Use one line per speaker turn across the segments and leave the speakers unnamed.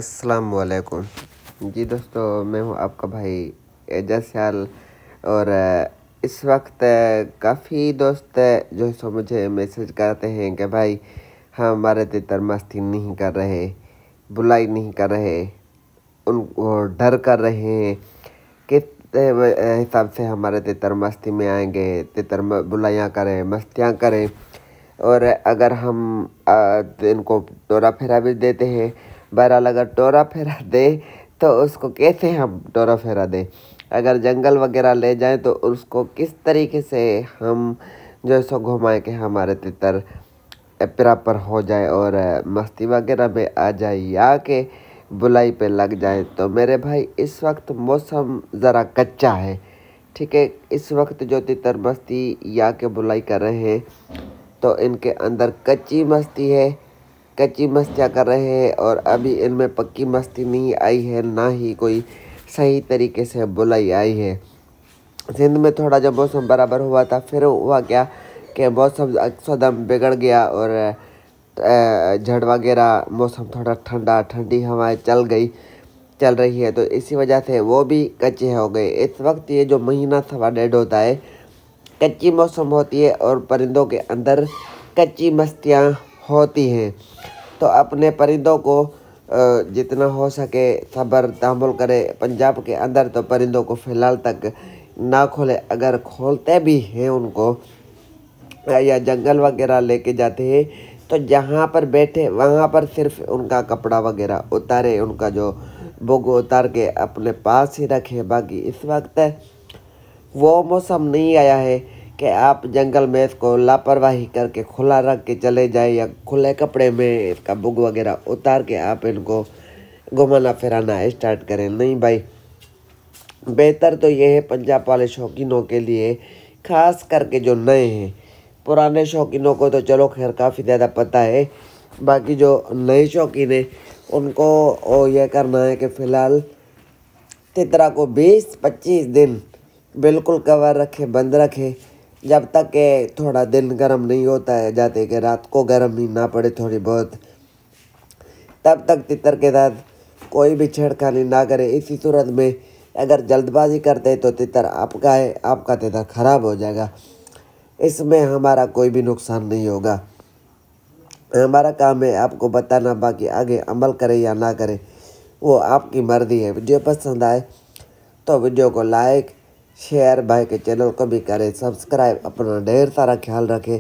अस्सलाम वालेकुम। जी दोस्तों, मैं हूँ आपका भाई एजाज सियाल। और इस वक्त काफ़ी दोस्त जो सो मुझे मैसेज करते हैं कि भाई हम हमारे तितर मस्ती नहीं कर रहे, बुलाई नहीं कर रहे, उन वो डर कर रहे हैं किस हिसाब से हमारे तितर मस्ती में आएंगे, तितर बुलाइयाँ करें, मस्तियाँ करें। और अगर हम इनको टोरा फेरा भी देते हैं, बहरहाल अगर टोरा फेरा दे तो उसको कैसे हम टोरा फेरा दें। अगर जंगल वगैरह ले जाएं तो उसको किस तरीके से हम जो है सो घुमाएं कि हमारे तितर प्रॉपर हो जाए और मस्ती वगैरह में आ जाए या के बुलाई पे लग जाए। तो मेरे भाई इस वक्त मौसम ज़रा कच्चा है, ठीक है। इस वक्त जो तितर मस्ती या के बुलाई कर रहे हैं तो इनके अंदर कच्ची मस्ती है, कच्ची मस्तियाँ कर रहे हैं और अभी इनमें पक्की मस्ती नहीं आई है, ना ही कोई सही तरीके से बुलाई आई है। सिंध में थोड़ा जब मौसम बराबर हुआ था, फिर हुआ क्या कि मौसम एकदम बिगड़ गया और झड़ वगैरह, मौसम थोड़ा ठंडा, ठंडी हवाएं चल रही है, तो इसी वजह से वो भी कच्चे हो गए। इस वक्त ये जो महीना सवा डेढ़ होता है, कच्ची मौसम होती है और परिंदों के अंदर कच्ची मस्तियाँ होती हैं। तो अपने परिंदों को जितना हो सके सब्र तहम्मुल करे। पंजाब के अंदर तो परिंदों को फ़िलहाल तक ना खोले, अगर खोलते भी हैं उनको या जंगल वगैरह लेके जाते हैं तो जहाँ पर बैठे वहाँ पर सिर्फ उनका कपड़ा वगैरह उतारे, उनका जो बुग उतार के अपने पास ही रखे। बाकी इस वक्त वो मौसम नहीं आया है कि आप जंगल में इसको लापरवाही करके खुला रख के चले जाए या खुले कपड़े में इसका बुग वगैरह उतार के आप इनको घुमाना फिराना स्टार्ट करें। नहीं भाई, बेहतर तो ये है पंजाब वाले शौकीनों के लिए, ख़ास करके जो नए हैं। पुराने शौकीनों को तो चलो खैर काफ़ी ज़्यादा पता है, बाकी जो नए शौकीन हैं उनको ये करना है कि फ़िलहाल तितरा को 20-25 दिन बिल्कुल कवर रखे, बंद रखे, जब तक के थोड़ा दिन गर्म नहीं होता है जाते कि रात को गर्म ही ना पड़े थोड़ी बहुत, तब तक तितर के साथ कोई भी छेड़खानी ना करे। इसी सूरत में अगर जल्दबाजी करते तो तितर आपका है, आपका तितर ख़राब हो जाएगा। इसमें हमारा कोई भी नुकसान नहीं होगा। हमारा काम है आपको बताना, बाकी आगे अमल करें या ना करें वो आपकी मर्ज़ी है। वीडियो पसंद आए तो वीडियो को लाइक शेयर, भाई के चैनल को भी करें सब्सक्राइब। अपना ढेर सारा ख्याल रखें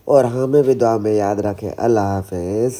और हमें भी दुआ में याद रखें। अल्लाह हाफ़िज़।